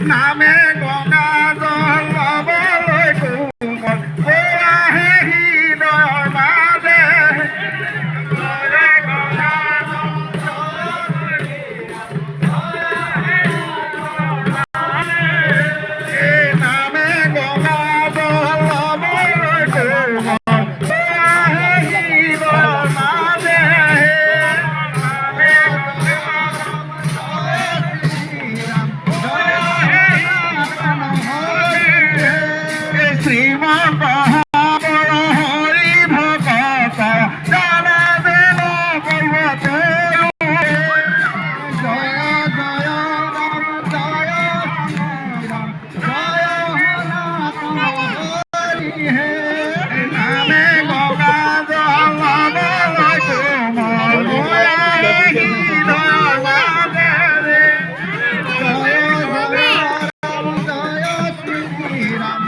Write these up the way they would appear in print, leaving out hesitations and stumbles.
নামে গঙ্গা জল লবলৈ কোমল আহে হৃদয় মাজে নামে গঙ্গা জল লবলৈ কোমল আহে হৃদয় মাজে শ্রীমন্ত হরি ভগত জানা দেব পর্বত জয় জয় রাম জয় রাম জয় হরি হে নামে গঙ্গা জল লবলৈ কোমল হৃদয় মাজে জয় জয় রাম জয় Shriram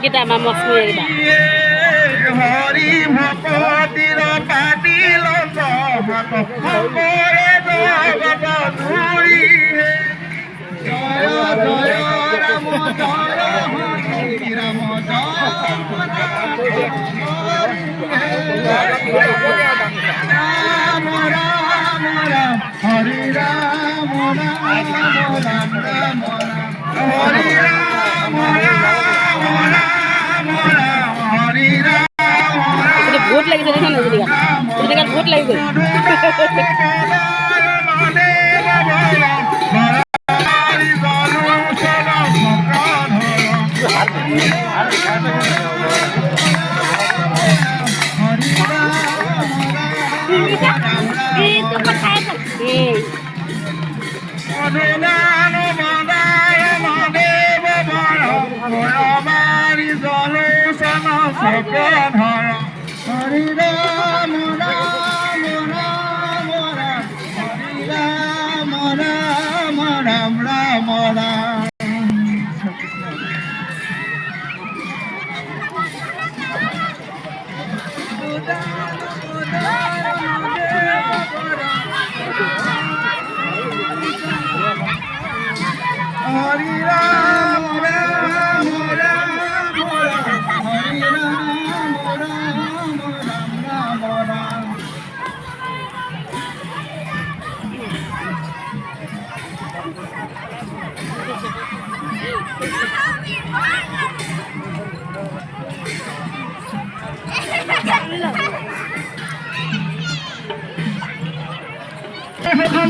kita mamos kita. Hari bhaktir patil sahat hamore jagata dhuri jaya jaya ram jaya hari ram ram ram ram hari ram ram ram ram hari ram भूत लगी देखा ना भूत लगी Hari Ram Ram Ram Ram Hari Ram Ram Ram Ram Ram Hari Ram Ram Ram Hari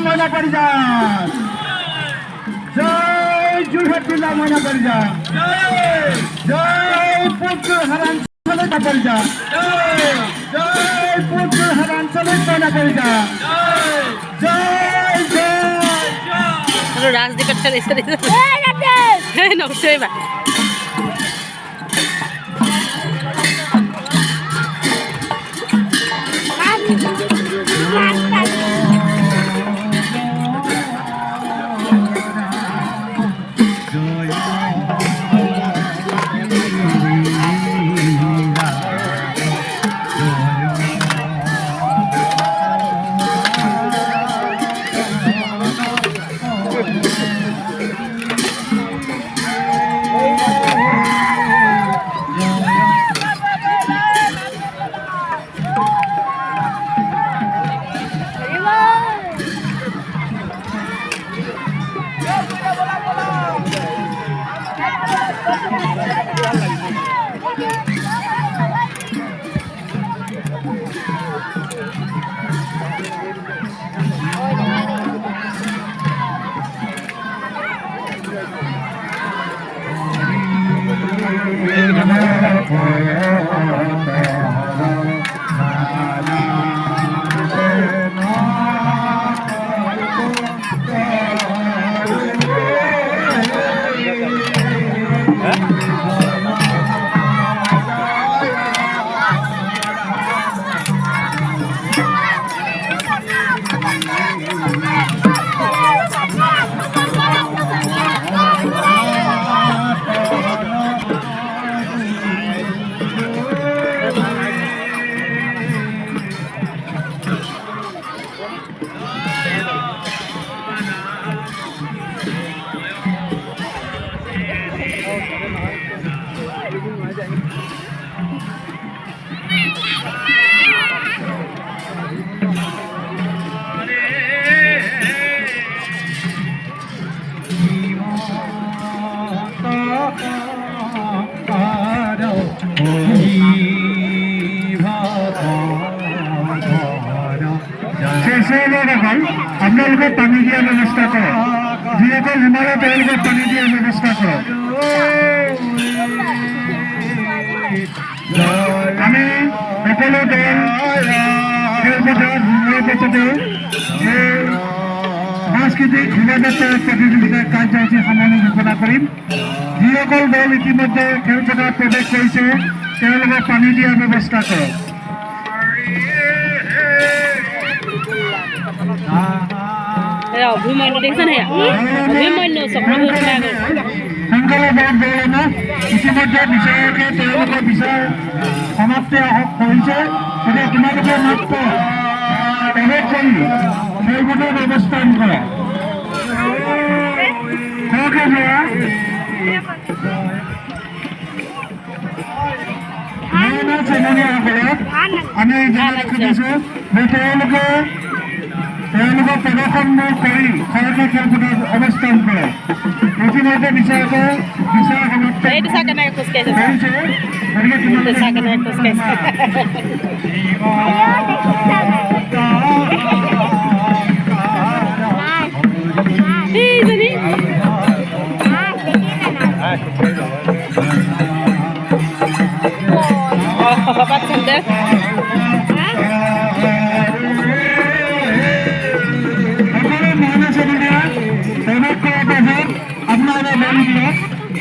ময়না পরিযান জয় জুরহাট জেলা ময়না পরিযান জয় পুত্র হারাঞ্চলের পরিযান জয় পুত্র হারাঞ্চলের ময়না পরিযান জয় জয় রাজদীপের চলে নবশ্যই বা আপোনালোকে পানী দিয়াৰ ব্যৱস্থা কৰক যিসকল হিমালয় তেওঁলোকে পানী দিয়াৰ ব্যৱস্থা কৰক আমি সকলো দল খেলপথাৰত সোমোৱাৰ পাছতে সাংস্কৃতিক শোভাযাত্ৰা প্ৰতিযোগিতাৰ কাৰ্যসূচী সামৰণি ঘোষণা কৰিম যিসকল দল ইতিমধ্যে খেলপথাৰত প্ৰৱেশ কৰিছে তেওঁলোকক পানী দিয়াৰ ব্যৱস্থা কৰক অভিমন্যু দেখিছেন অভিমন্যু চক্ৰৱৰ্তী সোনকালে বহুত দৌৰে ন ইতিমধ্যে বিচাৰকে তেওঁলোকৰ বিচাৰ সমাপ্তি কৰিছে গতিকে তোমালোকে মাত্ৰ প্ৰৱেশ কৰি খেলপথাৰত অৱস্থান কৰা সৰহকৈ যোৱা চেমনীয়াসকলক আমি সুধিছোঁ যে তেওঁলোকৰ প্ৰদৰ্শনবোৰ কৰি সৰকাৰী খেলপথাৰত অৱস্থান কৰে ইতিমধ্যে বিচাৰকে বিচাৰ সমাপ্ত কৰিছে geriske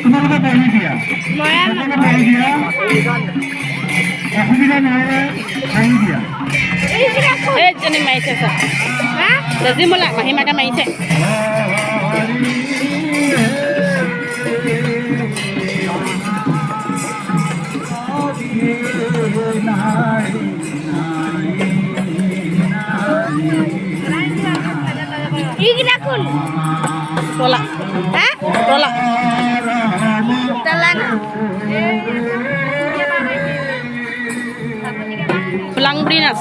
তোমালোকে বহি দিয়া অসুবিধা নহ'লে বহি দিয়া এইজনী মাৰিছে বেজি মোলা মাহীমাকে মাৰিছে Tolak. Tolak. Pelang Brinas.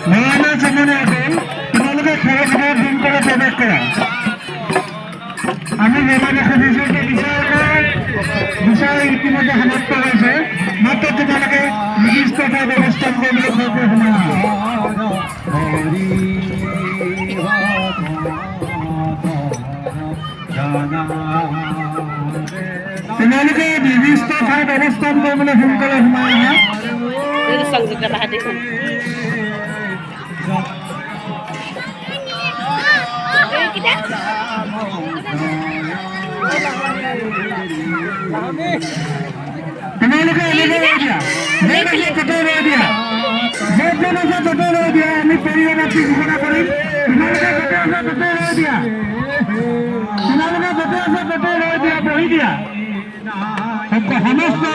Mana semuanya itu? Kalau kita belum kalau protes kira. Kami memang khususnya bisa itimada hamat terasa. Mata kita lagi register pada register kami berapa semua. Kenapa register pada register kami berapa semua? Ini sang juga hati pun. Kita. Kenapa ini dia? Mereka betul dia. Mereka betul dia. Ini periode nanti guna kali. Kenapa betul dia? Kenapa betul dia? Beri dia. Hamasta